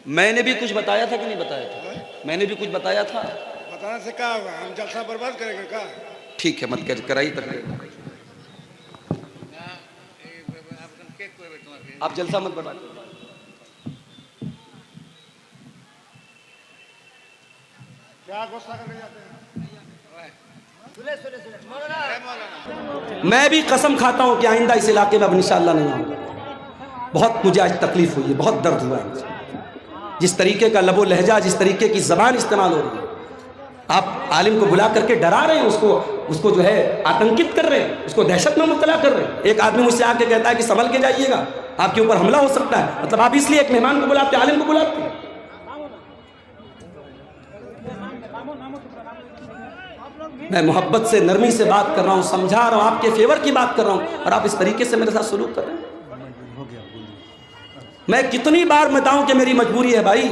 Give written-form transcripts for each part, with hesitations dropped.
मैंने भी कुछ बताया था कि नहीं बताया था? मैंने भी कुछ बताया था। बताने से क्या होगा? हम जलसा बर्बाद करेंगे क्या? ठीक है, मत कराइए तकरीर। आप जलसा मत बढ़ा। क्या गुस्सा करके जाते हैं? मैं भी कसम खाता हूं कि आइंदा इस इलाके में अब इंशाअल्लाह नहीं आऊंगा। बहुत मुझे आज तकलीफ हुई है, बहुत दर्द हुआ है मुझे। जिस तरीके का लबो लहजा, जिस तरीके की जबान इस्तेमाल हो रही है, आप आलिम को बुला करके डरा रहे हैं, उसको जो है आतंकित कर रहे हैं, उसको दहशत में मुब्तला कर रहे हैं। एक आदमी मुझसे आके कहता है कि संभल के जाइएगा, आपके ऊपर हमला हो सकता है। मतलब आप इसलिए एक मेहमान को बुलाते, आलिम को बुलाते हैं। मैं मोहब्बत से, नरमी से बात कर रहा हूँ, समझा रहा हूँ, आपके फेवर की बात कर रहा हूँ, और आप इस तरीके से मेरे साथ सलूक कर रहे हैं। मैं कितनी बार बताऊं कि मेरी मजबूरी है भाई।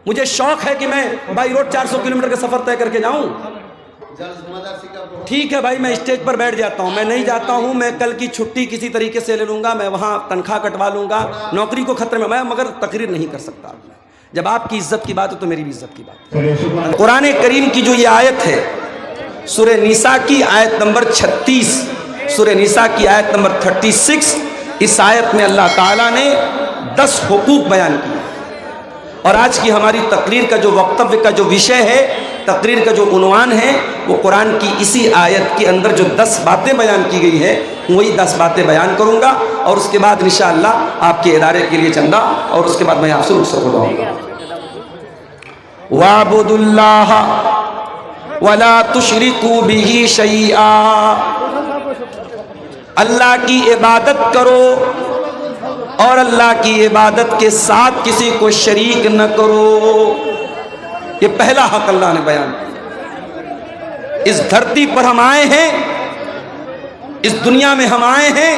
मुझे शौक है कि मैं बाई रोड 400 किलोमीटर का सफर तय करके जाऊं। ठीक है भाई, मैं स्टेज पर बैठ जाता हूं, मैं नहीं जाता हूं। मैं कल की छुट्टी किसी तरीके से ले लूंगा, मैं वहां तनख्वाह कटवा लूंगा, नौकरी को खतरे में, मैं मगर तकरीर नहीं कर सकता। जब आपकी इज्जत की बात है तो मेरी भी इज्जत की बात है। कुरान करीम की जो ये आयत है, सूरह निसा की आयत नंबर 36, सूरह निसा की आयत नंबर 36, इस आयत में अल्लाह ताला ने 10 हुकूक बयान किए। और आज की हमारी तकरीर का जो वक्तव्य का जो विषय है, तकरीर का जो उन्वान है, वो कुरान की इसी आयत के अंदर जो 10 बातें बयान की गई है, वही 10 बातें बयान करूंगा। और उसके बाद इंशाअल्लाह आपके इदारे के लिए चंदा, और उसके बाद मैं आपसे रुखसत हो जाऊंगा। वाबुदुल्लाह वला तुशरिकू बिही शैआ, अल्लाह की इबादत करो और अल्लाह की इबादत के साथ किसी को शरीक न करो। ये पहला हक अल्लाह ने बयान किया। इस धरती पर हम आए हैं, इस दुनिया में हम आए हैं,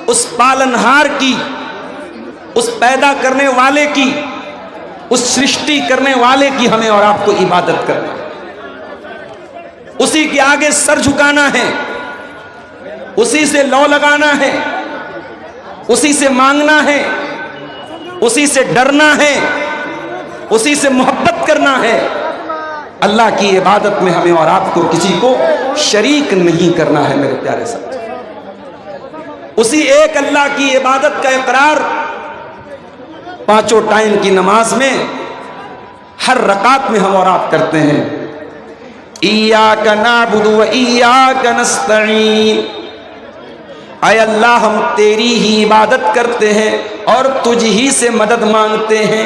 उस पालनहार की, उस पैदा करने वाले की, उस सृष्टि करने वाले की हमें और आपको इबादत करना है। उसी के आगे सर झुकाना है, उसी से लौ लगाना है, उसी से मांगना है, उसी से डरना है, उसी से मोहब्बत करना है। अल्लाह की इबादत में हमें और आपको किसी को शरीक नहीं करना है मेरे प्यारे साथ। उसी एक अल्लाह की इबादत का इकरार 5 टाइम की नमाज में हर रकात में हम और आप करते हैं। इय्याका नअबुदु व इय्याका नस्तईन, आय अल्लाह हम तेरी ही इबादत करते हैं और तुझ ही से मदद मांगते हैं।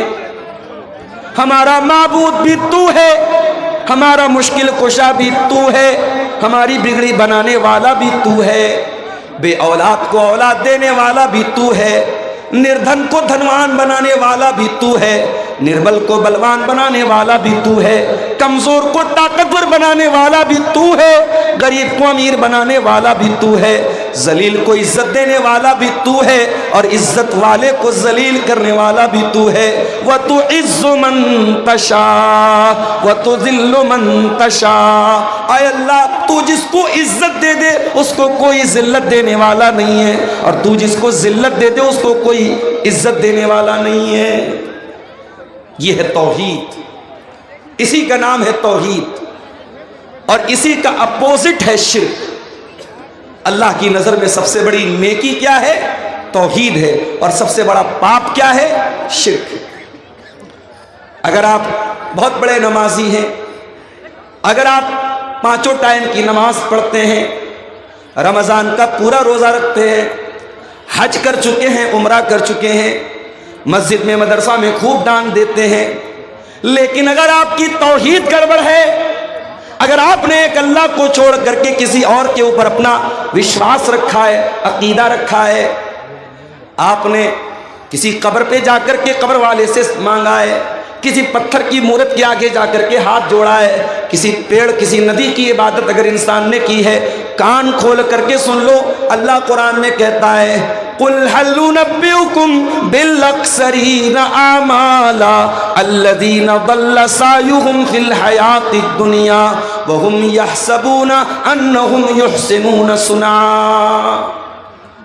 हमारा माबूद भी तू है, हमारा मुश्किल कुशा भी तू है, हमारी बिगड़ी बनाने वाला भी तू है, बे औलाद को औलाद देने वाला भी तू है, निर्धन को धनवान बनाने वाला भी तू है, निर्बल को बलवान बनाने वाला भी तू है, कमजोर को ताकतवर बनाने वाला भी तू है, गरीब को अमीर बनाने वाला भी तू है, जलील को इज्जत देने वाला भी तू है और इज्जत वाले को जलील करने वाला भी तू है। व तु इज्जु मन तशा व तु जिल्लु मन तशा, आय अल्लाह तू जिसको इज्जत दे दे उसको कोई जिल्लत देने वाला नहीं है, और तू जिसको जिल्लत दे दे उसको कोई इज्जत देने वाला नहीं है। यह है तौहीद, इसी का नाम है तौहीद, और इसी का अपोजिट है शिर्क। अल्लाह की नजर में सबसे बड़ी नेकी क्या है? तौहीद है, और सबसे बड़ा पाप क्या है? शिर्क। अगर आप बहुत बड़े नमाजी हैं, अगर आप 5 टाइम की नमाज पढ़ते हैं, रमजान का पूरा रोजा रखते हैं, हज कर चुके हैं, उम्रा कर चुके हैं, मस्जिद में मदरसा में खूब दान देते हैं, लेकिन अगर आपकी तौहीद गड़बड़ है, अगर आपने एक अल्लाह को छोड़ करके किसी और के ऊपर अपना विश्वास रखा है, अकीदा रखा है, आपने किसी कब्र पे जाकर के कब्र वाले से मांगा है, किसी पत्थर की मूर्त के आगे जाकर के हाथ जोड़ा है, किसी पेड़ किसी नदी की इबादत अगर इंसान ने की है, कान खोल करके सुन लो, अल्लाह कुरान में कहता है कुल हल नुनब्बिउकुम बिल अक्सरीन आमाला अल्लज़ीना दल्ल सायुहुम फिल हयातिद दुनिया व हुम यहसबूना अन्नहुम युहसिनून सुना।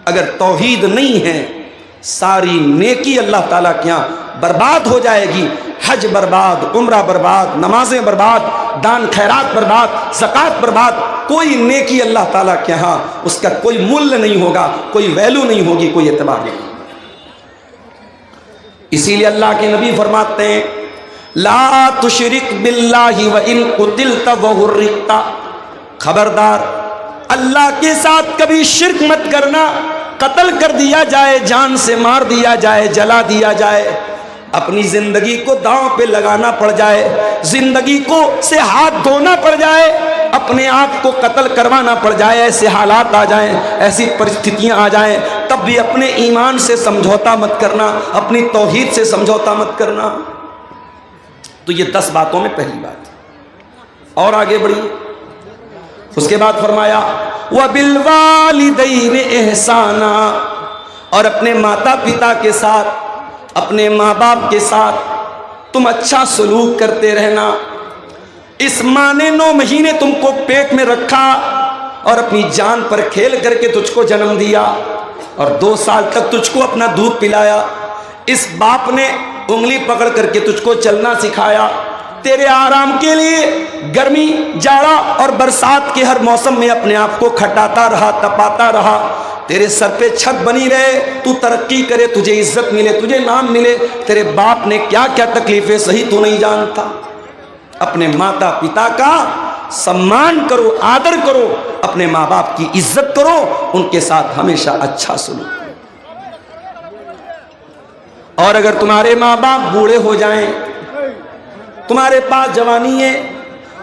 अगर तौहीद नहीं है सारी नेकी अल्लाह ताला के यहाँ बर्बाद हो जाएगी। हज बर्बाद, उम्रा बर्बाद, नमाजें बर्बाद, दान खैरात बर्बाद, ज़कात बर्बाद, कोई नेकी अल्लाह ताला के यहाँ उसका कोई मूल्य नहीं होगा, कोई वैल्यू नहीं होगी, कोई एतबार नहीं। इसीलिए अल्लाह के नबी फरमाते हैं ला तुशरिक बिल्लाहि व इन कुतिलता व हुर्रिकता, खबरदार अल्लाह के साथ कभी शिर्क मत करना। कत्ल कर दिया जाए, जान से मार दिया जाए, जला दिया जाए, अपनी जिंदगी को दांव पे लगाना पड़ जाए, जिंदगी को से हाथ धोना पड़ जाए, अपने आप को कत्ल करवाना पड़ जाए, ऐसे हालात आ जाएं, ऐसी परिस्थितियां आ जाएं, तब भी अपने ईमान से समझौता मत करना, अपनी तौहीद से समझौता मत करना। तो ये 10 बातों में पहली बात। और आगे बढ़िए। उसके बाद फरमाया व बिलवालिदैन एहसाना, और अपने माता पिता के साथ, अपने माँ बाप के साथ तुम अच्छा सलूक करते रहना। इस माँ ने 9 महीने तुमको पेट में रखा और अपनी जान पर खेल करके तुझको जन्म दिया और 2 साल तक तुझको अपना दूध पिलाया। इस बाप ने उंगली पकड़ करके तुझको चलना सिखाया। तेरे आराम के लिए गर्मी, जाड़ा और बरसात के हर मौसम में अपने आप को खटाता रहा, तपाता रहा। तेरे सर पे छत बनी रहे, तू तरक्की करे, तुझे इज्जत मिले, तुझे नाम मिले। तेरे बाप ने क्या क्या तकलीफें सही तू नहीं जानता। अपने माता पिता का सम्मान करो, आदर करो, अपने माँ बाप की इज्जत करो, उनके साथ हमेशा अच्छा सुनो। और अगर तुम्हारे माँ बाप बूढ़े हो जाएं, तुम्हारे पास जवानी है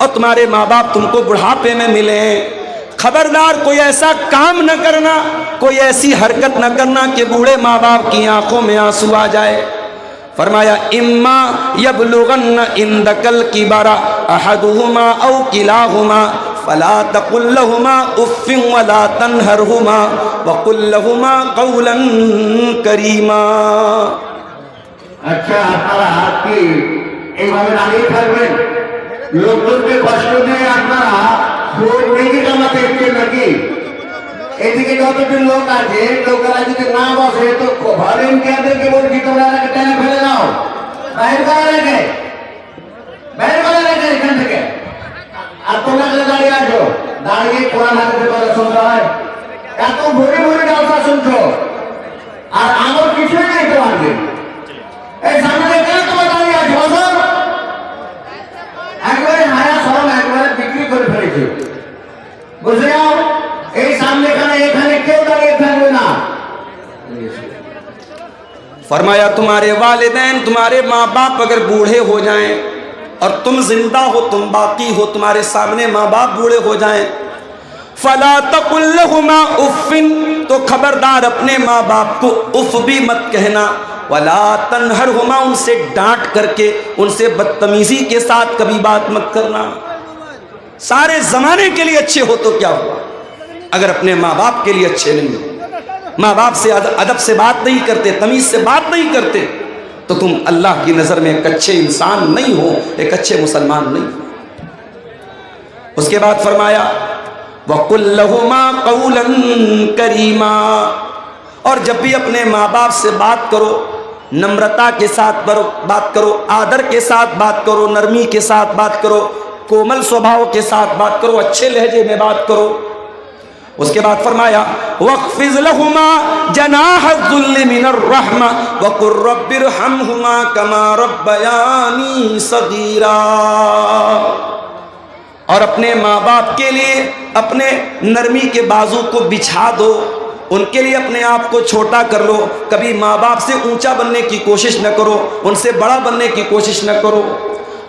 और तुम्हारे माँ बाप तुमको बुढ़ापे में मिले, खबरदार कोई ऐसा काम न करना, कोई ऐसी हरकत न करना कि बूढ़े माँ बाप की आंखों में आंसू आ जाए। फरमाया इम्मा यबलुगन्न इंदकल किबरा अहदुहुमा औ किलाहुमा फला तकुल लहुमा उफ्फिन वला तनहरहुमा वकुल लहुमा कौलन करीमा। अच्छा, আপনারা কি এইভাবে দাঁড়িয়ে থাকবেন? লোকজনকে কষ্ট দিয়ে আপনারা ভোট নেই জমাতে এসছেন নাকি? এদিকে যতটি লোক আছে, লোকেরা যদি না বসে তো ভলেন্টিয়ারদেরকে বলছি তোমরা এটাকে টেনে ফেলে দাও, বাইর করে রেখে, বাইর করে রেখে এখান থেকে। আর তোমরা যে দাঁড়িয়ে আছো, দাঁড়িয়ে কোরআন হাদিসের কথা শুনতে হয়, এত ভরে ভরে জলসা শুনছো আর আমার কিছুই নাই তোমাকে। এই সামনে কেন তোমরা দাঁড়িয়ে আছো? বসো। একবারে হায়া সরম একবারে বিক্রি করে ফেলেছে, বুঝে যাও। এই সামনে এখানে কেউ দাঁড়িয়ে থাকবে না। फरमाया तुम्हारे वालिदैन, तुम्हारे माँ बाप अगर बूढ़े हो जाएं और तुम जिंदा हो, तुम बाकी हो, तुम्हारे सामने माँ बाप बूढ़े हो जाएं, फला तकुल लहुमा उफ्फिन, तो खबरदार अपने माँ बाप को उफ भी मत कहना, वला तनहरहुमा, उनसे डांट करके, उनसे बदतमीजी के साथ कभी बात मत करना। सारे जमाने के लिए अच्छे हो तो क्या हुआ, अगर अपने माँ बाप के लिए अच्छे नहीं हो, माँ बाप से अदब से बात नहीं करते, तमीज से बात नहीं करते, तो तुम अल्लाह की नज़र में एक अच्छे इंसान नहीं हो, एक अच्छे मुसलमान नहीं हो। उसके बाद फरमाया वकुल लहुमा कौलन करीमा, और जब भी अपने माँ बाप से बात करो, नम्रता के साथ बात करो, आदर के साथ बात करो, नरमी के साथ बात करो, कोमल स्वभाव के साथ बात करो, अच्छे लहजे में बात करो। उसके बाद फरमाया वक़्फ़िज़ लहुमा जनाह ज़ुल्लि मिनर रहमा वक़ुल रब्बिरहमहुमा कमा रब्बयानी सगीरा, और अपने माँ बाप के लिए अपने नरमी के बाजू को बिछा दो, उनके लिए अपने आप को छोटा कर लो। कभी माँ बाप से ऊंचा बनने की कोशिश न करो, उनसे बड़ा बनने की कोशिश न करो।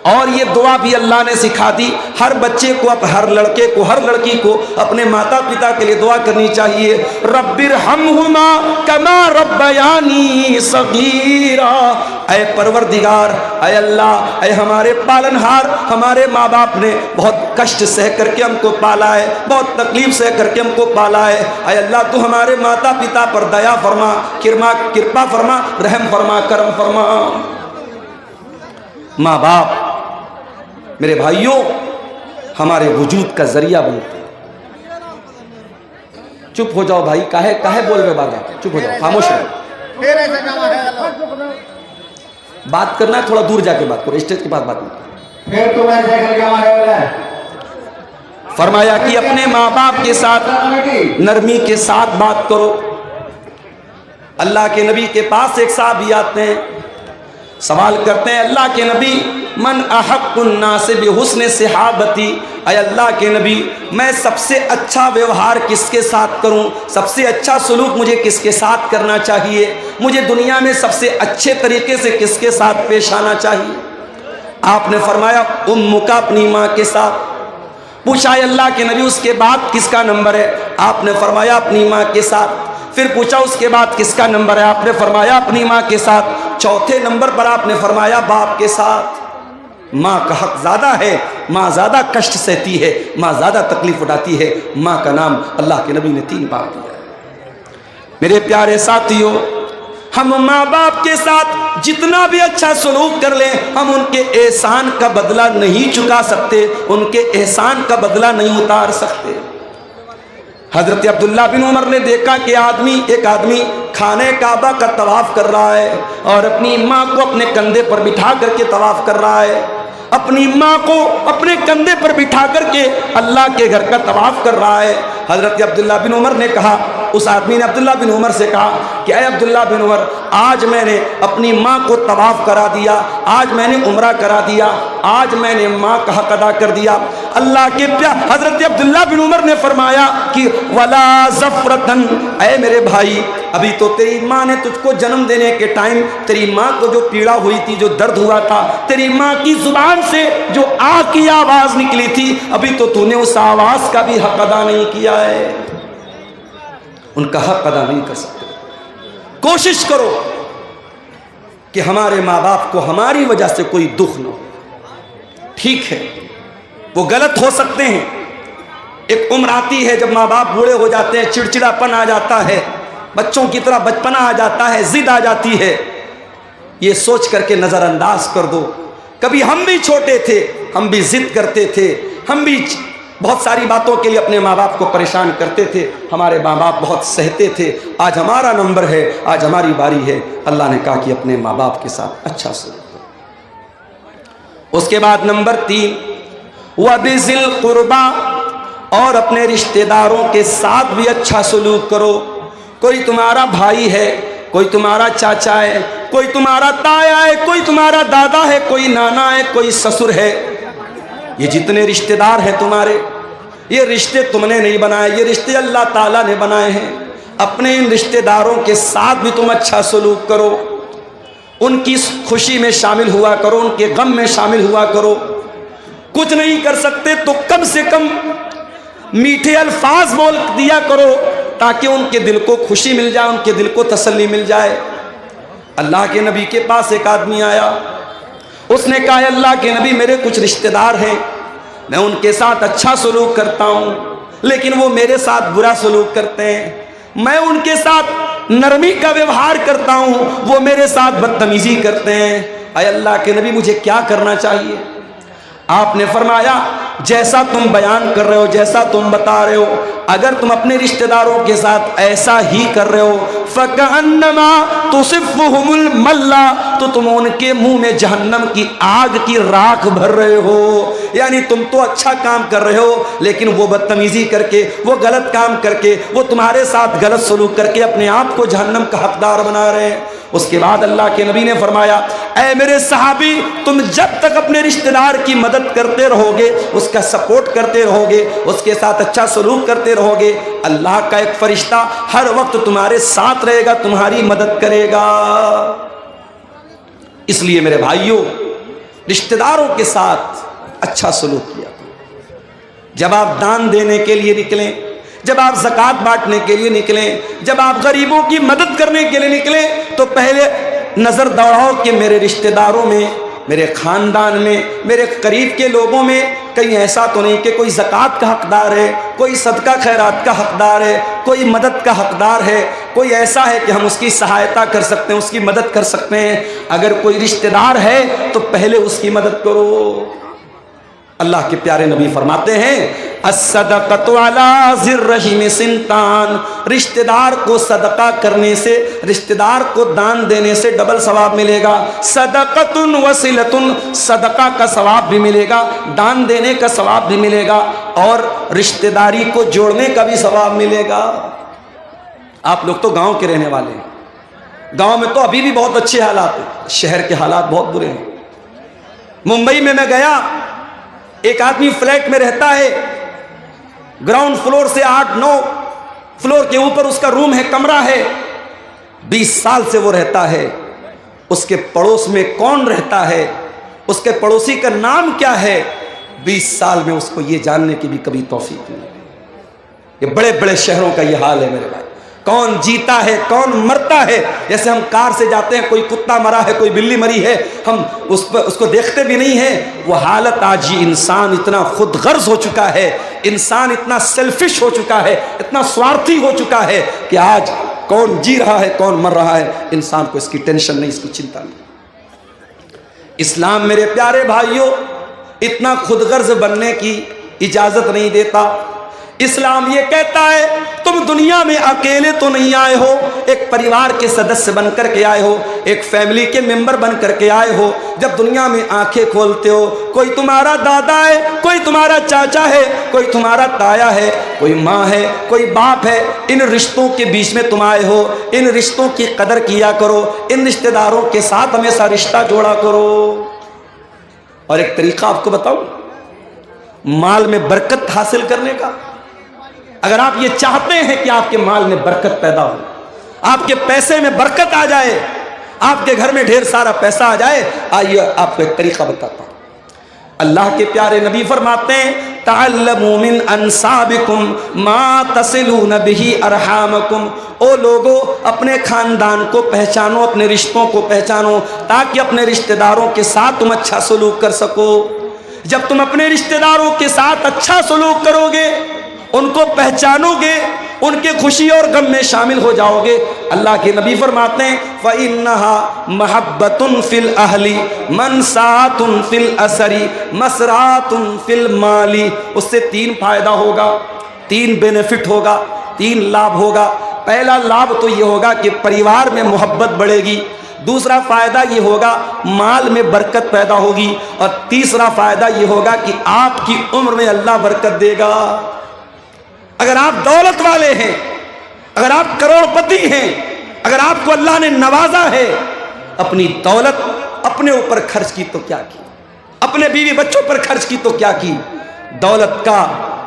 और ये दुआ भी अल्लाह ने सिखा दी, हर बच्चे को, हर लड़के को, हर लड़की को अपने माता पिता के लिए दुआ करनी चाहिए, रब्बिरहमहुमा कमा रब्बयानी सगीरा। ऐ परवरदिगार, ऐ अल्लाह, ऐ हमारे पालनहार, हमारे माँ बाप ने बहुत कष्ट सह करके हमको पाला है, बहुत तकलीफ सह करके हमको पाला है। ऐ अल्लाह, तू हमारे माता पिता पर दया फरमा, कृपा फरमा, रहम फरमा, करम फरमा। माँ बाप मेरे भाइयों हमारे वजूद का जरिया बनते। चुप हो जाओ भाई, काहे बोल रहे बाबा, चुप हो जाओ, खामोश रहो। फिर ऐसे जमा है बात करना है थोड़ा दूर जाके बात करो, स्टेज के पास बात नहीं। फिर तुम ऐसे करके हमारे वाला है फरमाया कि अपने माँ बाप के साथ नरमी के साथ बात करो। अल्लाह के नबी के पास एक साहबी आते हैं, सवाल करते हैं अल्लाह के नबी मन अहक्कुन्नास बिहुस्न सहाबती, अय अल्लाह के नबी मैं सबसे अच्छा व्यवहार किसके साथ करूं, सबसे अच्छा सलूक मुझे किसके साथ करना चाहिए, मुझे दुनिया में सबसे अच्छे तरीके से किसके साथ पेश आना चाहिए। आपने फरमाया उम्मुका, अपनी माँ के साथ। पूछा अल्लाह के नबी उसके बाद किसका नंबर है, आपने फरमाया अपनी माँ के साथ। फिर पूछा उसके बाद किसका नंबर है, आपने फरमाया अपनी माँ के साथ। चौथे नंबर पर आपने फरमाया बाप के साथ। माँ का हक ज़्यादा है, माँ ज़्यादा कष्ट सहती है, माँ ज़्यादा तकलीफ उठाती है। माँ का नाम अल्लाह के नबी ने 3 बार दिया। मेरे प्यारे साथियों, हम माँ बाप के साथ जितना भी अच्छा सलूक कर लें, हम उनके एहसान का बदला नहीं चुका सकते, उनके एहसान का बदला नहीं उतार सकते। हजरत अब्दुल्ला बिन उमर ने देखा कि एक आदमी खाने काबा का तवाफ कर रहा है और अपनी माँ को अपने कंधे पर बिठा करके तवाफ कर रहा है, अपनी माँ को अपने कंधे पर बिठा करके अल्लाह के घर का तवाफ कर रहा है। हजरत अब्दुल्ला बिन उमर ने कहा, उस आदमी ने अब्दुल्ला बिन उमर से कहा कि अय अब्दुल्ला बिन उमर, आज मैंने अपनी माँ को तवाफ करा दिया, आज मैंने उम्रा करा दिया, आज मैंने माँ का हक अदा कर दिया। अल्लाह के प्यार हजरत अब्दुल्ला बिन उमर ने फरमाया कि वला ज़फ़रतन, अय मेरे भाई, अभी तो तेरी माँ ने तुझको जन्म देने के टाइम तेरी माँ को जो पीड़ा हुई थी, जो दर्द हुआ था, तेरी माँ की जुबान से जो आ की आवाज़ निकली थी, अभी तो तूने उस आवाज़ का भी हक अदा नहीं किया है। उनका हक अदा नहीं कर सकते। कोशिश करो कि हमारे माँ बाप को हमारी वजह से कोई दुख न हो। ठीक है, वो गलत हो सकते हैं, एक उम्र आती है जब माँ बाप बूढ़े हो जाते हैं, चिड़चिड़ापन आ जाता है, बच्चों की तरह बचपना आ जाता है, जिद आ जाती है, ये सोच करके नज़रअंदाज कर दो। कभी हम भी छोटे थे, हम भी जिद करते थे, हम भी बहुत सारी बातों के लिए अपने माँ बाप को परेशान करते थे, हमारे माँ बाप बहुत सहते थे। आज हमारा नंबर है, आज हमारी बारी है। अल्लाह ने कहा कि अपने माँ बाप के साथ अच्छा सलूक करो। उसके बाद नंबर 3, वबिज़िल क़ुरबा, और अपने रिश्तेदारों के साथ भी अच्छा सलूक करो। कोई तुम्हारा भाई है, कोई तुम्हारा चाचा है, कोई तुम्हारा ताया है, कोई तुम्हारा दादा है, कोई नाना है, कोई ससुर है, ये जितने रिश्तेदार हैं तुम्हारे, ये रिश्ते तुमने नहीं बनाए, ये रिश्ते अल्लाह ताला ने बनाए हैं। अपने इन रिश्तेदारों के साथ भी तुम अच्छा सलूक करो, उनकी खुशी में शामिल हुआ करो, उनके गम में शामिल हुआ करो। कुछ नहीं कर सकते तो कम से कम मीठे अल्फाज बोल दिया करो, ताकि उनके दिल को खुशी मिल जाए, उनके दिल को तसल्ली मिल जाए। अल्लाह के नबी के पास एक आदमी आया, उसने कहा अल्लाह के नबी, मेरे कुछ रिश्तेदार हैं, मैं उनके साथ अच्छा सलूक करता हूँ, लेकिन वो मेरे साथ बुरा सलूक करते हैं। मैं उनके साथ नरमी का व्यवहार करता हूँ, वो मेरे साथ बदतमीजी करते हैं। अय अल्लाह के नबी, मुझे क्या करना चाहिए? आपने फरमाया, जैसा तुम बयान कर रहे हो, जैसा तुम बता रहे हो, अगर तुम अपने रिश्तेदारों के साथ ऐसा ही कर रहे हो, फ़कअन्नमा तुसिफ़्फ़ुहुमुल मल्ला, तो तुम उनके मुंह में जहन्नम की आग की राख भर रहे हो। यानी तुम तो अच्छा काम कर रहे हो, लेकिन वो बदतमीजी करके, वो गलत काम करके, वो तुम्हारे साथ गलत सलूक करके अपने आप को जहन्नम का हकदार बना रहे हैं। उसके बाद अल्लाह के नबी ने फरमाया, ऐ मेरे सहाबी, तुम जब तक अपने रिश्तेदार की मदद करते रहोगे, उसका सपोर्ट करते रहोगे, उसके साथ अच्छा सलूक करते रहोगे, अल्लाह का एक फरिश्ता हर वक्त तुम्हारे साथ रहेगा, तुम्हारी मदद करेगा। इसलिए मेरे भाइयों, रिश्तेदारों के साथ अच्छा सलूक किया। जब आप दान देने के लिए निकलें, जब आप ज़कात बांटने के लिए निकलें, जब आप गरीबों की मदद करने के लिए निकलें, तो पहले नज़र दौड़ाओ कि मेरे रिश्तेदारों में, मेरे ख़ानदान में, मेरे करीब के लोगों में कहीं ऐसा तो नहीं कि कोई ज़कात का हकदार है, कोई सदका खैरात का हकदार है, कोई मदद का हकदार है, कोई ऐसा है कि हम उसकी सहायता कर सकते हैं, उसकी मदद कर सकते हैं। अगर कोई रिश्तेदार है तो पहले उसकी मदद करो। अल्लाह के प्यारे नबी फरमाते हैं अस्सदक़तु अला ज़िर्रहिम सिंतान, रिश्तेदार को सदका करने से, रिश्तेदार को दान देने से डबल सवाब मिलेगा। सदक़तुन वसिलतुन, सदका का सवाब भी मिलेगा, दान देने का सवाब भी मिलेगा, और रिश्तेदारी को जोड़ने का भी सवाब मिलेगा। आप लोग तो गांव के रहने वाले हैं, गांव में तो अभी भी बहुत अच्छे हालात हैं, शहर के हालात बहुत बुरे हैं। मुंबई में मैं गया, एक आदमी फ्लैट में रहता है, ग्राउंड फ्लोर से 8-9 फ्लोर के ऊपर उसका रूम है, कमरा है, 20 साल से वो रहता है। उसके पड़ोस में कौन रहता है, उसके पड़ोसी का नाम क्या है, 20 साल में उसको ये जानने की भी कभी तौफीक नहीं। ये बड़े बड़े शहरों का ये हाल है मेरे भाई। कौन जीता है कौन मरता है, जैसे हम कार से जाते हैं, कोई कुत्ता मरा है कोई बिल्ली मरी है, हम उसको देखते भी नहीं है। वो हालत आज ये इंसान इतना खुद गर्ज हो चुका है, इंसान इतना सेल्फिश हो चुका है, इतना स्वार्थी हो चुका है कि आज कौन जी रहा है कौन मर रहा है इंसान को इसकी टेंशन नहीं, इसकी चिंता नहीं। इस्लाम मेरे प्यारे भाइयों इतना खुदगर्ज बनने की इजाजत नहीं देता। इस्लाम ये कहता है तुम दुनिया में अकेले तो नहीं आए हो, एक परिवार के सदस्य बनकर के आए हो, एक फैमिली के मेंबर बनकर के आए हो। जब दुनिया में आंखें खोलते हो, कोई तुम्हारा दादा है, कोई तुम्हारा चाचा है, कोई तुम्हारा ताया है, कोई माँ है, कोई बाप है। इन रिश्तों के बीच में तुम आए हो, इन रिश्तों की कदर किया करो, इन रिश्तेदारों के साथ हमेशा रिश्ता जोड़ा करो। और एक तरीका आपको बताऊं माल में बरकत हासिल करने का। अगर आप ये चाहते हैं कि आपके माल में बरकत पैदा हो, आपके पैसे में बरकत आ जाए, आपके घर में ढेर सारा पैसा आ जाए, आइए आपको एक तरीका बताता हूं। अल्लाह के प्यारे नबी फरमाते हैं तअल्लमू मिन अंसाबिकुम मा तसिलून बिही अरहामकुम। ओ लोगो अपने खानदान को पहचानो, अपने रिश्तों को पहचानो, ताकि अपने रिश्तेदारों के साथ तुम अच्छा सलूक कर सको। जब तुम अपने रिश्तेदारों के साथ अच्छा सलूक करोगे, उनको पहचानोगे, उनके खुशी और गम में शामिल हो जाओगे, अल्लाह के नबी फरमाते हैं फ़इन्नहा महब्बतुन फिल अहली मनसातुन फिल असरी मसरातुन फिल माली। उससे 3 फायदा होगा, 3 बेनिफिट होगा, 3 लाभ होगा। पहला लाभ तो ये होगा कि परिवार में मोहब्बत बढ़ेगी, दूसरा फायदा ये होगा माल में बरकत पैदा होगी, और तीसरा फायदा ये होगा कि आपकी उम्र में अल्लाह बरकत देगा। अगर आप दौलत वाले हैं, अगर आप करोड़पति हैं, अगर आपको अल्लाह ने नवाजा है, अपनी दौलत अपने ऊपर खर्च की तो क्या की, अपने बीवी बच्चों पर खर्च की तो क्या की। दौलत का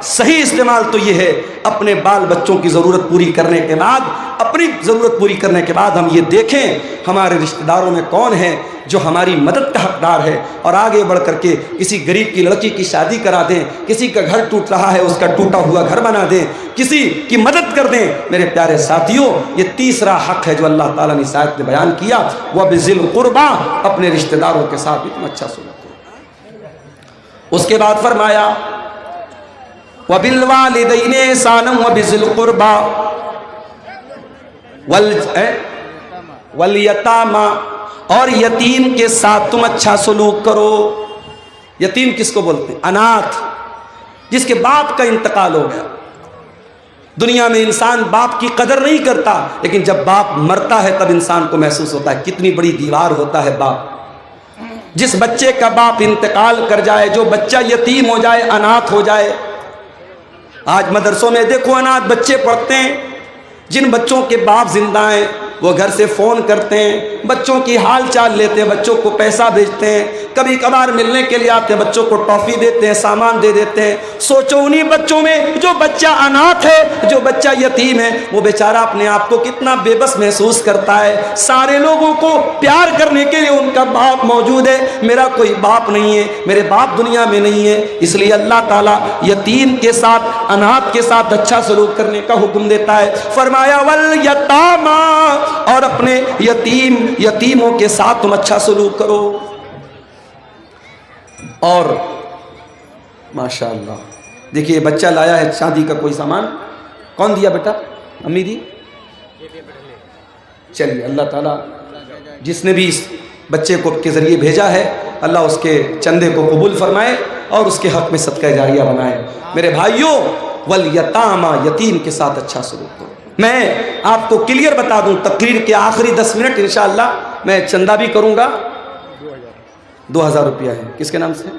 सही इस्तेमाल तो ये है अपने बाल बच्चों की ज़रूरत पूरी करने के बाद, अपनी ज़रूरत पूरी करने के बाद हम ये देखें हमारे रिश्तेदारों में कौन है जो हमारी मदद का हकदार है, और आगे बढ़ करके किसी गरीब की लड़की की शादी करा दें, किसी का घर टूट रहा है उसका टूटा हुआ घर बना दें, किसी की मदद कर दें। मेरे प्यारे साथियों, ये तीसरा हक है जो अल्लाह ताला ने इस आयत में बयान किया, वह बिज़िल कुर्बा, अपने रिश्तेदारों के साथ भी तुम अच्छा सुलूक करो। उसके बाद फरमाया वबिल वालिदैनि इहसानम वबिज़िल कुर्बा वल यतामा, और यतीम के साथ तुम अच्छा सलूक करो। यतीम किसको बोलते हैं? अनाथ, जिसके बाप का इंतकाल हो गया। दुनिया में इंसान बाप की कदर नहीं करता, लेकिन जब बाप मरता है तब इंसान को महसूस होता है कितनी बड़ी दीवार होता है बाप। जिस बच्चे का बाप इंतकाल कर जाए, जो बच्चा यतीम हो जाए, अनाथ हो जाए। आज मदरसों में देखो अनाथ बच्चे पढ़ते हैं, जिन बच्चों के बाप जिंदा हैं वो घर से फ़ोन करते हैं, बच्चों की हाल चाल लेते हैं, बच्चों को पैसा भेजते हैं, कभी कभार मिलने के लिए आते हैं, बच्चों को टॉफ़ी देते हैं, सामान दे देते हैं। सोचो उन्हीं बच्चों में जो बच्चा अनाथ है, जो बच्चा यतीम है, वो बेचारा अपने आप को कितना बेबस महसूस करता है। सारे लोगों को प्यार करने के लिए उनका बाप मौजूद है, मेरा कोई बाप नहीं है, मेरे बाप दुनिया में नहीं है। इसलिए अल्लाह ताला यतीम के साथ, अनाथ के साथ अच्छा सलूक करने का हुक्म देता है। फरमाया वल यतामा, और अपने यतीमों के साथ तुम अच्छा सलूक करो। और माशाअल्लाह देखिए, बच्चा लाया है शादी का कोई सामान, कौन दिया बेटा? अम्मी दी। चलिए, अल्लाह ताला जिसने भी इस बच्चे को के ज़रिए भेजा है, अल्लाह उसके चंदे को कबूल फरमाए। और उसके हक में सदका जारिया बनाएं। मेरे भाइयों, वल यतामा, यतीम के साथ अच्छा सलूक करो। मैं आपको क्लियर बता दूं, तकरीर के आखिरी 10 मिनट इंशाअल्लाह मैं चंदा भी करूंगा। 2000 रुपया है, किसके नाम से?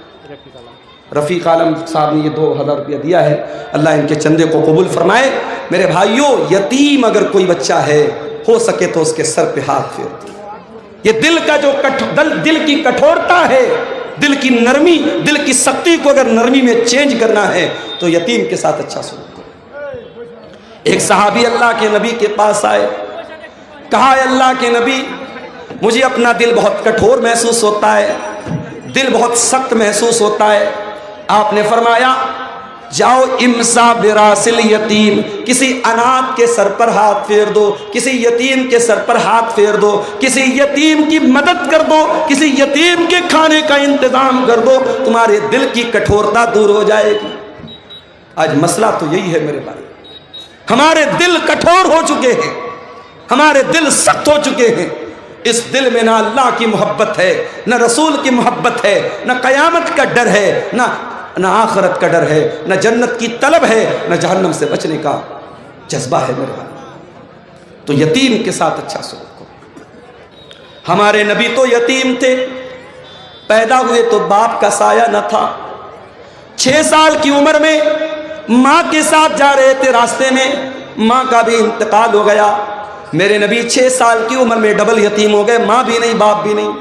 रफ़ीक आलम साहब ने ये 2000 रुपया दिया है। अल्लाह इनके चंदे को कबूल फरमाए। मेरे भाइयों, यतीम अगर कोई बच्चा है, हो सके तो उसके सर पे हाथ फेर दो। ये दिल का जो दिल की कठोरता है, दिल की नरमी, दिल की सख्ती को अगर नरमी में चेंज करना है तो यतीम के साथ अच्छा सलूक करो। एक सहाबी अल्लाह के नबी के पास आए, कहा अल्लाह के नबी, मुझे अपना दिल बहुत कठोर महसूस होता है, दिल बहुत सख्त महसूस होता है। आपने फरमाया, जाओ इमसा बिरासिल यतीम, किसी अनाथ के सर पर हाथ फेर दो, किसी यतीम के सर पर हाथ फेर दो, किसी यतीम की मदद कर दो, किसी यतीम के खाने का इंतजाम कर दो, तुम्हारे दिल की कठोरता दूर हो जाएगी। आज मसला तो यही है मेरे भाई, हमारे दिल कठोर हो चुके हैं, हमारे दिल सख्त हो चुके हैं। इस दिल में ना अल्लाह की मोहब्बत है, ना रसूल की मोहब्बत है, ना कयामत का डर है, ना आखिरत का डर है, ना जन्नत की तलब है, ना जहन्नम से बचने का जज्बा है मेरे भाई। तो यतीम के साथ अच्छा सलूक करो। हमारे नबी तो यतीम थे, पैदा हुए तो बाप का साया न था। 6 साल की उम्र में माँ के साथ जा रहे थे, रास्ते में माँ का भी इंतकाल हो गया। मेरे नबी 6 साल की उम्र में डबल यतीम हो गए, माँ भी नहीं बाप भी नहीं।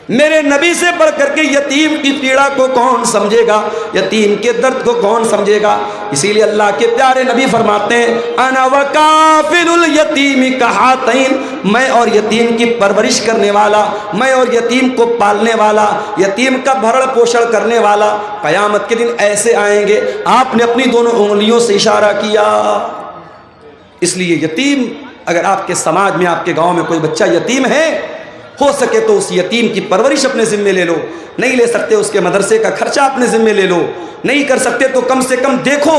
मेरे नबी से बढ़ करके यतीम की पीड़ा को कौन समझेगा, यतीम के दर्द को कौन समझेगा। इसीलिए अल्लाह के प्यारे नबी फरमाते हैं, अना वकाफिलुल यतीम कहातैन, मैं और यतीम की परवरिश करने वाला, मैं और यतीम को पालने वाला, यतीम का भरण पोषण करने वाला। क़यामत के दिन ऐसे आएंगे। आपने अपनी दोनों उंगलियों से इशारा किया। इसलिए यतीम, अगर आपके समाज में, आपके गांव में कोई बच्चा यतीम है, हो सके तो उस यतीम की परवरिश अपने जिम्मे ले लो। नहीं ले सकते उसके मदरसे का खर्चा अपने जिम्मे ले लो। नहीं कर सकते तो कम से कम देखो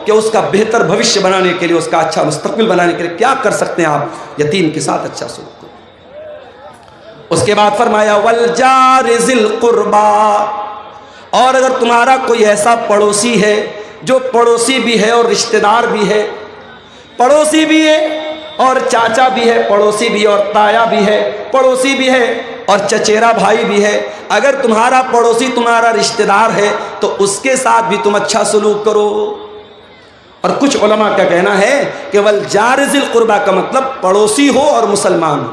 कि उसका बेहतर भविष्य बनाने के लिए, उसका अच्छा मुस्तकबिल बनाने के लिए क्या कर सकते हैं आप। यतीम के साथ अच्छा सलूक करो। उसके बाद फरमाया, वल जार ज़िल कुर्बा, और अगर तुम्हारा कोई ऐसा पड़ोसी है जो पड़ोसी भी है और रिश्तेदार भी है, पड़ोसी भी है और चाचा भी है, पड़ोसी भी और ताया भी है, पड़ोसी भी है और चचेरा भाई भी है। अगर तुम्हारा पड़ोसी तुम्हारा रिश्तेदार है तो उसके साथ भी तुम अच्छा सलूक करो। और कुछ उलमा का कहना है कि वल जार ज़िल कुर्बा का मतलब पड़ोसी हो और मुसलमान हो।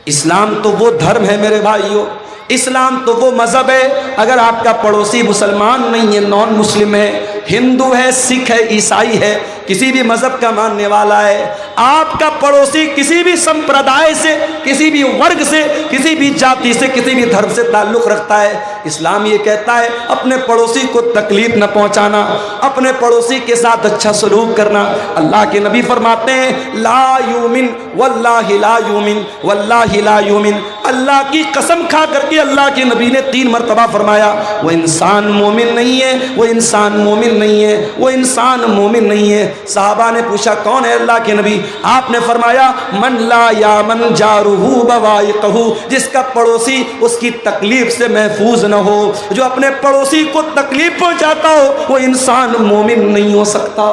इस्लाम तो वो धर्म है मेरे भाइयों, इस्लाम तो वो मज़हब है। अगर आपका पड़ोसी मुसलमान नहीं है, नॉन मुस्लिम है, हिंदू है, सिख है, ईसाई है, किसी भी मज़हब का मानने वाला है, आपका पड़ोसी किसी भी संप्रदाय से, किसी भी वर्ग से, किसी भी जाति से, किसी भी धर्म से ताल्लुक़ रखता है, इस्लाम ये कहता है अपने पड़ोसी को तकलीफ न पहुंचाना, अपने पड़ोसी के साथ अच्छा सलूक करना। अल्लाह के नबी फरमाते हैं, ला युमिन वल्लाहि ला युमिन वल्लाहि ला युमिन। अल्लाह की कसम खा करके अल्लाह के नबी ने 3 मरतबा फरमाया, वो इंसान मोमिन नहीं है, वो इंसान मोमिन नहीं है, वो इंसान मोमिन नहीं है। साहबा ने पूछा, कौन है अल्लाह के नबी? आपने फरमाया, मन ला या मन जारुहु बवाइकहु, जिसका पड़ोसी उसकी तकलीफ से महफूज न हो, जो अपने पड़ोसी को तकलीफ पहुंचाता हो, वो इंसान मोमिन नहीं हो सकता।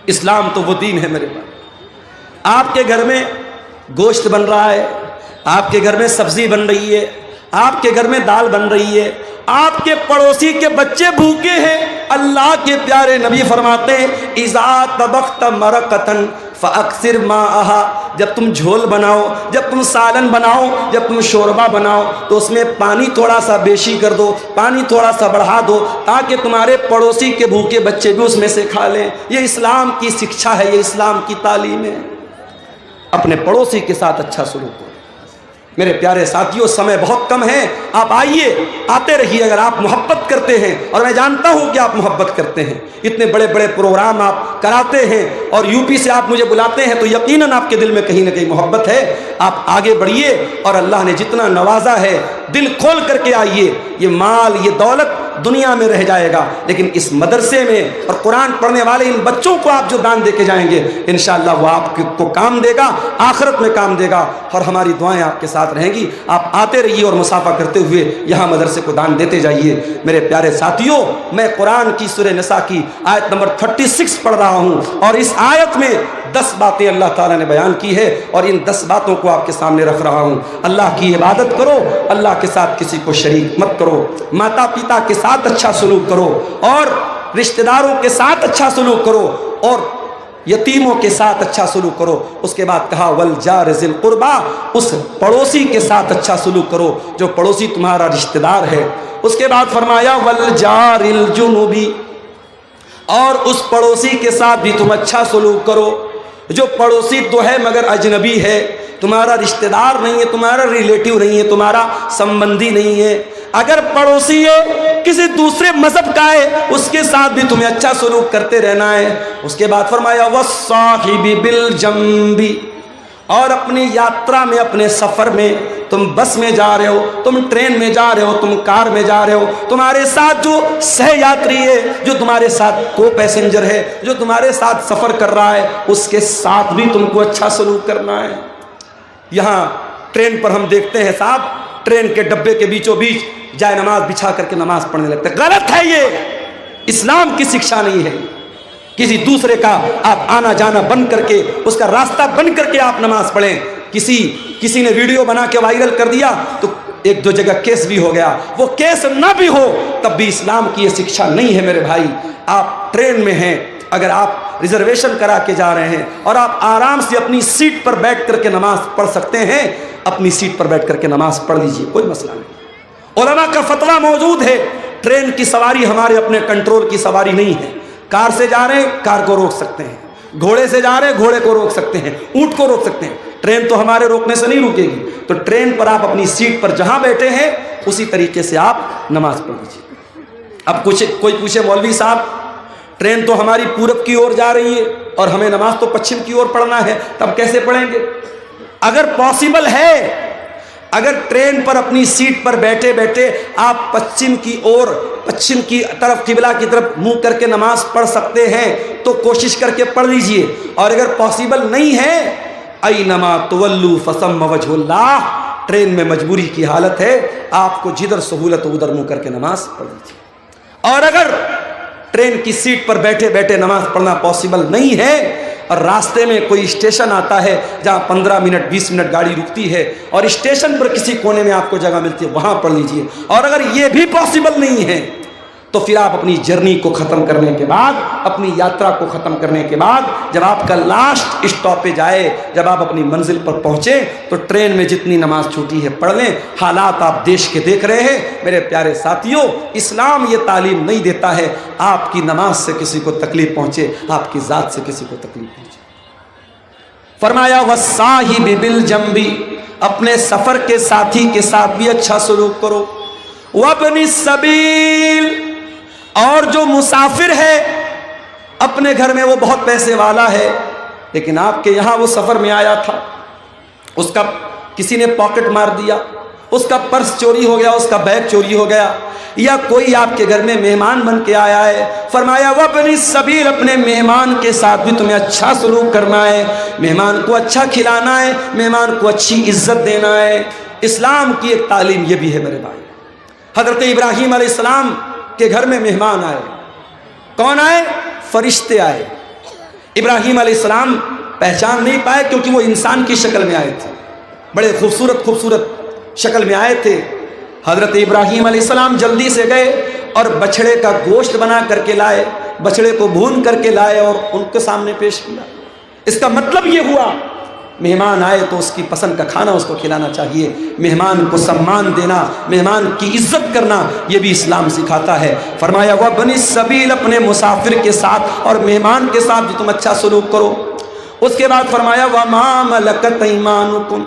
इस्लाम तो वो दीन है मेरे पास। आपके घर में गोश्त बन रहा है, आपके घर में सब्जी बन रही है, आपके घर में दाल बन रही है, आपके पड़ोसी के बच्चे भूखे हैं, अल्लाह के प्यारे नबी फरमाते हैं, इज़ा तबख्त मरकतन फ़अक्सिर माअहा, जब तुम झोल बनाओ, जब तुम सालन बनाओ, जब तुम शोरबा बनाओ तो उसमें पानी थोड़ा सा बेशी कर दो, पानी थोड़ा सा बढ़ा दो, ताकि तुम्हारे पड़ोसी के भूखे बच्चे भी उसमें से खा लें। ये इस्लाम की शिक्षा है, ये इस्लाम की तालीम है। अपने पड़ोसी के साथ अच्छा सलूक करो। मेरे प्यारे साथियों, समय बहुत कम है, आप आइए, आते रहिए अगर आप मोहब्बत करते हैं, और मैं जानता हूं कि आप मोहब्बत करते हैं। इतने बड़े बड़े प्रोग्राम आप कराते हैं और यूपी से आप मुझे बुलाते हैं, तो यकीनन आपके दिल में कहीं ना कहीं मोहब्बत है। आप आगे बढ़िए और अल्लाह ने जितना नवाजा है, दिल खोल करके आइए। ये माल, ये दौलत दुनिया में रह जाएगा, लेकिन इस मदरसे में और कुरान पढ़ने वाले इन बच्चों को आप जो दान दे के जाएंगे इंशाअल्लाह वो आपको काम देगा, आखिरत में काम देगा। और हमारी दुआएं आपके साथ रहेंगी। आप आते रहिए और मुसाफा करते हुए यहाँ मदरसे को दान देते जाइए। मेरे प्यारे साथियों, मैं कुरान की सूरह निसा की आयत नंबर 36 पढ़ रहा हूँ और इस आयत में 10 बातें अल्लाह ताला ने बयान की है और इन 10 बातों को आपके सामने रख रहा हूँ। अल्लाह की इबादत करो, अल्लाह के साथ किसी को शरीक मत करो, माता पिता के साथ अच्छा सलूक करो और रिश्तेदारों के साथ अच्छा सलूक करो और यतीमों के साथ अच्छा सलूक करो। उसके बाद कहा वल जार ज़िल कुर्बा, उस पड़ोसी के साथ अच्छा सलूक करो जो पड़ोसी तुम्हारा रिश्तेदार है। उसके बाद फरमाया वल जारिल जुनुबी, और उस पड़ोसी के साथ भी तुम अच्छा सलूक करो जो पड़ोसी तो है मगर अजनबी है, तुम्हारा रिश्तेदार नहीं है, तुम्हारा रिलेटिव नहीं है, तुम्हारा संबंधी नहीं है। अगर पड़ोसी है किसी दूसरे मजहब का है उसके साथ भी तुम्हें अच्छा सलूक करते रहना है। उसके बाद फरमाया वस्साहिबी बिल जंबी, और अपनी यात्रा में, अपने सफ़र में, तुम बस में जा रहे हो, तुम ट्रेन में जा रहे हो, तुम कार में जा रहे हो, तुम्हारे साथ जो सहयात्री है, जो तुम्हारे साथ को पैसेंजर है, जो तुम्हारे साथ सफ़र कर रहा है, उसके साथ भी तुमको अच्छा सलूक करना है। यहाँ ट्रेन पर हम देखते हैं साहब, ट्रेन के डब्बे के बीचों बीच जाए नमाज बिछा करके नमाज पढ़ने लगते हैं। गलत है, ये इस्लाम की शिक्षा नहीं है। किसी दूसरे का आप आना जाना बंद करके, उसका रास्ता बंद करके आप नमाज पढ़ें। किसी ने वीडियो बना के वायरल कर दिया तो 1-2 जगह केस भी हो गया। वो केस ना भी हो तब भी इस्लाम की ये शिक्षा नहीं है। मेरे भाई, आप ट्रेन में हैं, अगर आप रिजर्वेशन करा के जा रहे हैं और आप आराम से अपनी सीट पर बैठ करके नमाज पढ़ सकते हैं, अपनी सीट पर बैठ करके नमाज पढ़ लीजिए, कोई मसला नहीं। उलमा का फतवा मौजूद है। ट्रेन की सवारी हमारे अपने कंट्रोल की सवारी नहीं है। कार से जा रहे हैं, कार को रोक सकते हैं, घोड़े से जा रहे हैं, घोड़े को रोक सकते हैं, ऊंट को रोक सकते हैं। ट्रेन तो हमारे रोकने से नहीं रुकेगी। तो ट्रेन पर आप अपनी सीट पर जहां बैठे हैं उसी तरीके से आप नमाज पढ़ लीजिए। अब कोई पूछे मौलवी साहब ट्रेन तो हमारी पूरब की ओर जा रही है और हमें नमाज तो पश्चिम की ओर पढ़ना है, तब कैसे पढ़ेंगे? अगर पॉसिबल है, अगर ट्रेन पर अपनी सीट पर बैठे बैठे आप पश्चिम की तरफ, किबला की तरफ मुंह करके नमाज पढ़ सकते हैं तो कोशिश करके पढ़ लीजिए। और अगर पॉसिबल नहीं है, ऐनमा तुवल्लू फसम्म वजहुल्लाह, ट्रेन में मजबूरी की हालत है, आपको जिधर सहूलत हो उधर मुंह करके नमाज पढ़ लीजिए। और अगर ट्रेन की सीट पर बैठे बैठे नमाज पढ़ना पॉसिबल नहीं है और रास्ते में कोई स्टेशन आता है जहां 15 मिनट 20 मिनट गाड़ी रुकती है और स्टेशन पर किसी कोने में आपको जगह मिलती है, वहां पढ़ लीजिए। और अगर ये भी पॉसिबल नहीं है तो फिर आप अपनी जर्नी को ख़त्म करने के बाद, अपनी यात्रा को ख़त्म करने के बाद, जब आपका लास्ट स्टॉपेज आए, जब आप अपनी मंजिल पर पहुँचे तो ट्रेन में जितनी नमाज छूटी है पढ़ लें। हालात आप देश के देख रहे हैं। मेरे प्यारे साथियों, इस्लाम ये तालीम नहीं देता है आपकी नमाज से किसी को तकलीफ पहुँचे, आपकी ज़ात से किसी को तकलीफ पहुँचे। फरमाया वस्साहिबि बिल जंबी, अपने सफ़र के साथी के साथ भी अच्छा सलूक करो। वब्नि सबील, और जो मुसाफिर है अपने घर में वो बहुत पैसे वाला है लेकिन आपके यहाँ वो सफ़र में आया था, उसका किसी ने पॉकेट मार दिया, उसका पर्स चोरी हो गया, उसका बैग चोरी हो गया, या कोई आपके घर में मेहमान बन के आया है। फरमाया वब्नि सबील, अपने मेहमान के साथ भी तुम्हें अच्छा सलूक करना है, मेहमान को अच्छा खिलाना है, मेहमान को अच्छी इज्जत देना है। इस्लाम की एक तालीम ये भी है मेरे भाई। हज़रत इब्राहीम अलैहिस्सलाम के घर में मेहमान आए। कौन आए? फरिश्ते आए। इब्राहीम अलैहिस्सलाम पहचान नहीं पाए क्योंकि वो इंसान की शक्ल में आए थे, बड़े खूबसूरत शक्ल में आए थे। हज़रत इब्राहीम अलैहिस्सलाम जल्दी से गए और बछड़े का गोश्त बना करके लाए, बछड़े को भून करके लाए और उनके सामने पेश किया। इसका मतलब ये हुआ मेहमान आए तो उसकी पसंद का खाना उसको खिलाना चाहिए, मेहमान को सम्मान देना, मेहमान की इज्जत करना, ये भी इस्लाम सिखाता है। फरमाया वह बनी सबील, अपने मुसाफिर के साथ और मेहमान के साथ भी तुम अच्छा सलूक करो। उसके बाद फरमाया वह मा मलकत ईमानुकुम,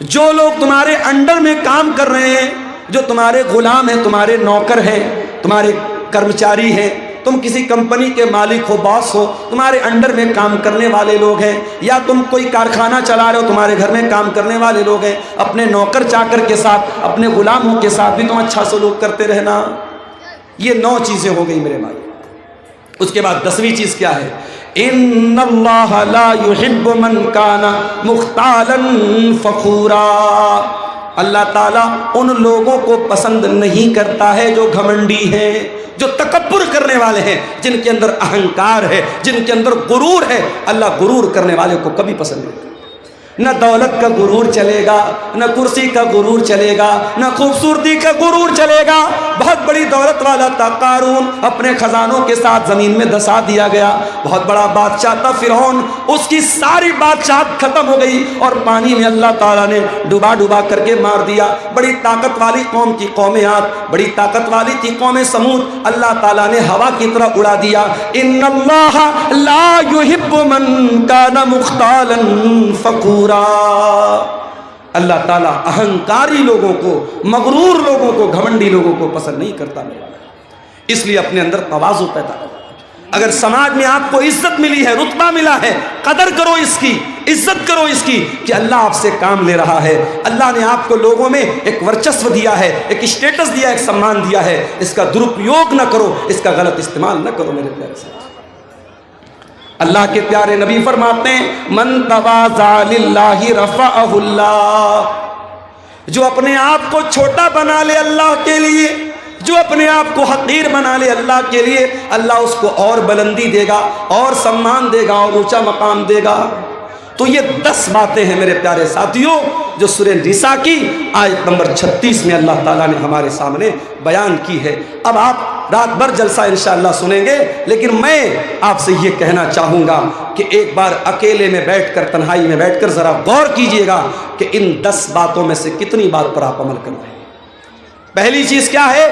जो लोग तुम्हारे अंडर में काम कर रहे हैं, जो तुम्हारे गुलाम हैं, तुम्हारे नौकर हैं, तुम्हारे कर्मचारी हैं, तुम किसी कंपनी के मालिक हो, बॉस हो, तुम्हारे अंडर में काम करने वाले लोग हैं, या तुम कोई कारखाना चला रहे हो, तुम्हारे घर में काम करने वाले लोग हैं, अपने नौकर चाकर के साथ, अपने गुलामों के साथ भी तुम अच्छा सलूक करते रहना। ये 9 चीजें हो गई मेरे भाई। उसके बाद 10वीं चीज क्या है? इन्नल्लाह ला युहिब्बु मन काना मुख्तालन फखूरा। अल्लाह ताला उन लोगों को पसंद नहीं करता है जो घमंडी हैं, जो तकब्बुर करने वाले हैं, जिनके अंदर अहंकार है, जिनके अंदर गुरूर है। अल्लाह गुरूर करने वाले को कभी पसंद नहीं करता। न दौलत का गुरूर चलेगा, न कुर्सी का गुरूर चलेगा, न खूबसूरती का गुरूर चलेगा। बहुत बड़ी दौलत वाला था कारून, अपने खजानों के साथ जमीन में धंसा दिया गया। बहुत बड़ा बादशाह था फिरौन, उसकी सारी बादशाहत खत्म हो गई और पानी में अल्लाह ताला ने डुबा डुबा करके मार दिया। बड़ी ताकत वाली कौम की कौम आद, बड़ी ताकत वाली थी कौम समूद, अल्लाह ताला ने हवा की तरह उड़ा दिया। इन्नल्लाह ला युहिब्बु मन काना मुख्तालन फखूरा। अल्लाह ताला अहंकारी लोगों को, मगरूर लोगों को, घमंडी लोगों को पसंद नहीं करता मेरा। इसलिए अपने अंदर तवाज़ु पैदा करो। अगर समाज में आपको इज्जत मिली है, रुतबा मिला है, कदर करो इसकी, इज्जत करो इसकी कि अल्लाह आपसे काम ले रहा है। अल्लाह ने आपको लोगों में एक वर्चस्व दिया है, एक स्टेटस दिया, एक सम्मान दिया है। इसका दुरुपयोग न करो, इसका गलत इस्तेमाल न करो मेरे प्यारे साथी। अल्लाह के प्यारे नबी फरमाते हैं मन तवाज़ा लिल्लाहि रफ़अहुल्लाह। जो अपने आप को छोटा बना ले अल्लाह के लिए, जो अपने आप को हकीर बना ले अल्लाह के लिए, अल्लाह उसको और बुलंदी देगा, और सम्मान देगा, और ऊंचा मकाम देगा। तो ये 10 बातें हैं मेरे प्यारे साथियों जो सूरह निसा की आयत नंबर 36 में अल्लाह ताला ने हमारे सामने बयान की है। अब आप रात भर जलसा इंशाअल्लाह सुनेंगे, लेकिन मैं आपसे ये कहना चाहूँगा कि एक बार अकेले में बैठकर, तन्हाई में बैठकर ज़रा गौर कीजिएगा कि इन 10 बातों में से कितनी बात पर आप अमल कर रहे हैं। पहली चीज़ क्या है?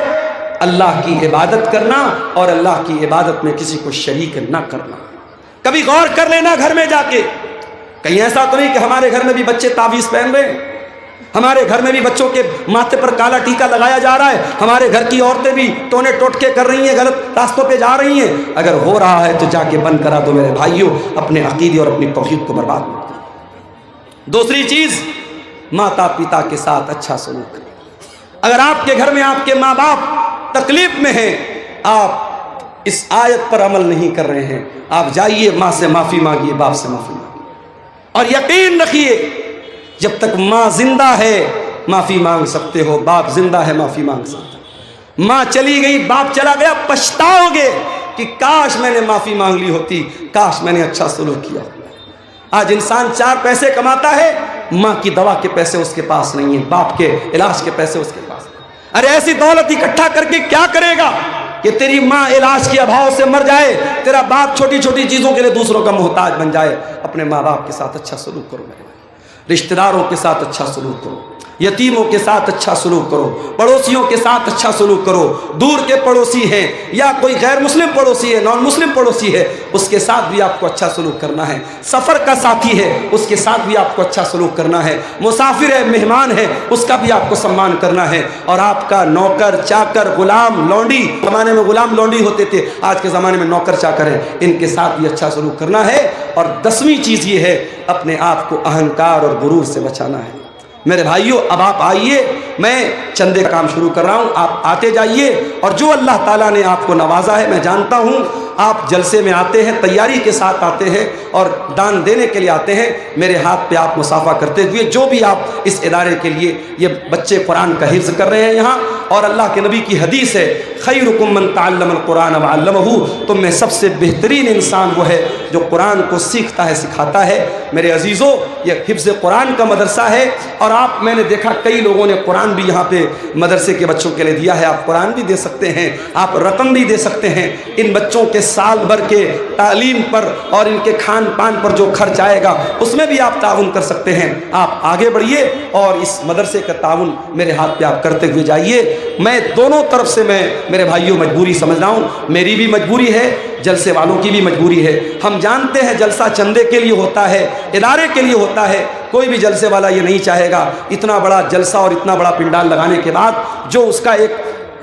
अल्लाह की इबादत करना और अल्लाह की इबादत में किसी को शरीक ना करना। कभी गौर कर लेना घर में जाके, कहीं ऐसा तो नहीं कि हमारे घर में भी बच्चे तावीज़ पहन रहे हैं, हमारे घर में भी बच्चों के माथे पर काला टीका लगाया जा रहा है, हमारे घर की औरतें भी टोने टोटके कर रही हैं, गलत रास्तों पे जा रही हैं। अगर हो रहा है तो जाके बंद करा दो मेरे भाइयों, अपने अकीदे और अपनी तौहीद को बर्बाद मत करो। दूसरी चीज़, माता पिता के साथ अच्छा सलूक करें। अगर आपके घर में आपके माँ बाप तकलीफ में हैं, आप इस आयत पर अमल नहीं कर रहे हैं, आप जाइए माँ से माफ़ी मांगिए, बाप से माफ़ी मांगिए, और यकीन रखिए जब तक माँ जिंदा है माफ़ी मांग सकते हो, बाप जिंदा है माफ़ी मांग सकते हो। माँ चली गई, बाप चला गया, पछताओगे कि काश मैंने माफ़ी मांग ली होती, काश मैंने अच्छा सलूक किया होता। आज इंसान 4 पैसे कमाता है, माँ की दवा के पैसे उसके पास नहीं है, बाप के इलाज के पैसे उसके पास। अरे ऐसी दौलत इकट्ठा करके क्या करेगा कि तेरी माँ इलाज के अभाव से मर जाए, तेरा बाप छोटी छोटी चीज़ों के लिए दूसरों का मोहताज बन जाए। अपने माँ बाप के साथ अच्छा सलूक करो मेरे भाई, रिश्तेदारों के साथ अच्छा सलूक करो, यतीमों के साथ अच्छा सलूक करो, पड़ोसियों के साथ अच्छा सलूक करो। दूर के पड़ोसी हैं या कोई गैर मुस्लिम पड़ोसी है, नॉन मुस्लिम पड़ोसी है, उसके साथ भी आपको अच्छा सलूक करना है। सफ़र का साथी है, उसके साथ भी आपको अच्छा सलूक करना है। मुसाफिर है, मेहमान है, उसका भी आपको सम्मान करना है। और आपका नौकर चाकर गुलाम लौंडी, ज़माने में गुलाम लौंडी होते थे, आज के ज़माने में नौकर चाकर है, इनके साथ भी अच्छा सलूक करना है। और 10वीं चीज़ ये है, अपने आप को अहंकार और गुरूर से बचाना है। मेरे भाइयों अब आप आइए, मैं चंदे का काम शुरू कर रहा हूँ, आप आते जाइए। और जो अल्लाह ताला ने आपको नवाजा है, मैं जानता हूँ आप जलसे में आते हैं, तैयारी के साथ आते हैं और दान देने के लिए आते हैं। मेरे हाथ पे आप मुसाफा करते हुए, जो भी आप इस इदारे के लिए, ये बच्चे कुरान का हिफ्ज़ कर रहे हैं यहाँ, और अल्लाह के नबी की हदीस है खैरुकुम मन तअल्लमल कुरान व अल्लमहु, तुम में सबसे बेहतरीन इंसान वो है जो कुरान को सीखता है, सिखाता है। मेरे अजीज़ों, ये हिफ्ज़ कुरान का मदरसा है। और आप, मैंने देखा कई लोगों ने कुरान भी यहाँ पे मदरसे के बच्चों के लिए दिया है। आप कुरान भी दे सकते हैं, आप रकम भी दे सकते हैं। इन बच्चों के साल भर के तालीम पर और इनके खान पान पर जो खर्च आएगा उसमें भी आप ताउन कर सकते हैं। आप आगे बढ़िए और इस मदरसे का ताउन मेरे हाथ पे आप करते हुए जाइए। मैं दोनों तरफ से, मैं मेरे भाइयों मजबूरी समझ रहा हूँ, मेरी भी मजबूरी है, जलसे वालों की भी मजबूरी है। हम जानते हैं जलसा चंदे के लिए होता है, इदारे के लिए होता है। कोई भी जलसे वाला ये नहीं चाहेगा इतना बड़ा जलसा और इतना बड़ा पिंडाल लगाने के बाद जो उसका एक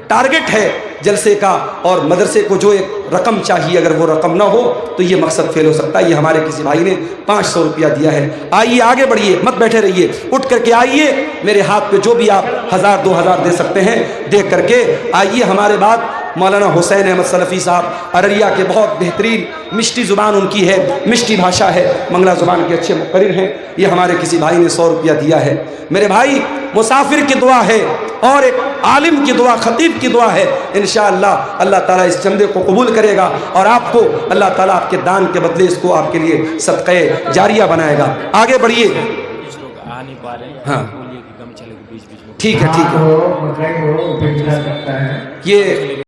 टारगेट है जलसे का और मदरसे को जो एक रकम चाहिए, अगर वो रकम ना हो तो ये मकसद फेल हो सकता है। ये हमारे किसी भाई ने 500 रुपया दिया है। आइए आगे बढ़िए, मत बैठे रहिए, उठ करके आइए। मेरे हाथ पे जो भी आप 1000 2000 दे सकते हैं दे करके आइए। हमारे बाद मौलाना हुसैन अहमद सलफ़ी साहब अररिया के, बहुत बेहतरीन मिष्टी ज़ुबान उनकी है, मिष्टी भाषा है, मंगला ज़ुबान के अच्छे मुक़र्रिर हैं। ये हमारे किसी भाई ने 100 रुपया दिया है। मेरे भाई, मुसाफिर की दुआ है और एक आलिम की दुआ, खतीब की दुआ है। इंशाअल्लाह अल्लाह ताला इस चंदे को कबूल करेगा और आपको अल्लाह ताला आपके दान के बदले इसको आपके लिए सदक़े जारिया बनाएगा। आगे बढ़िए। हाँ ठीक है, ठीक है। ये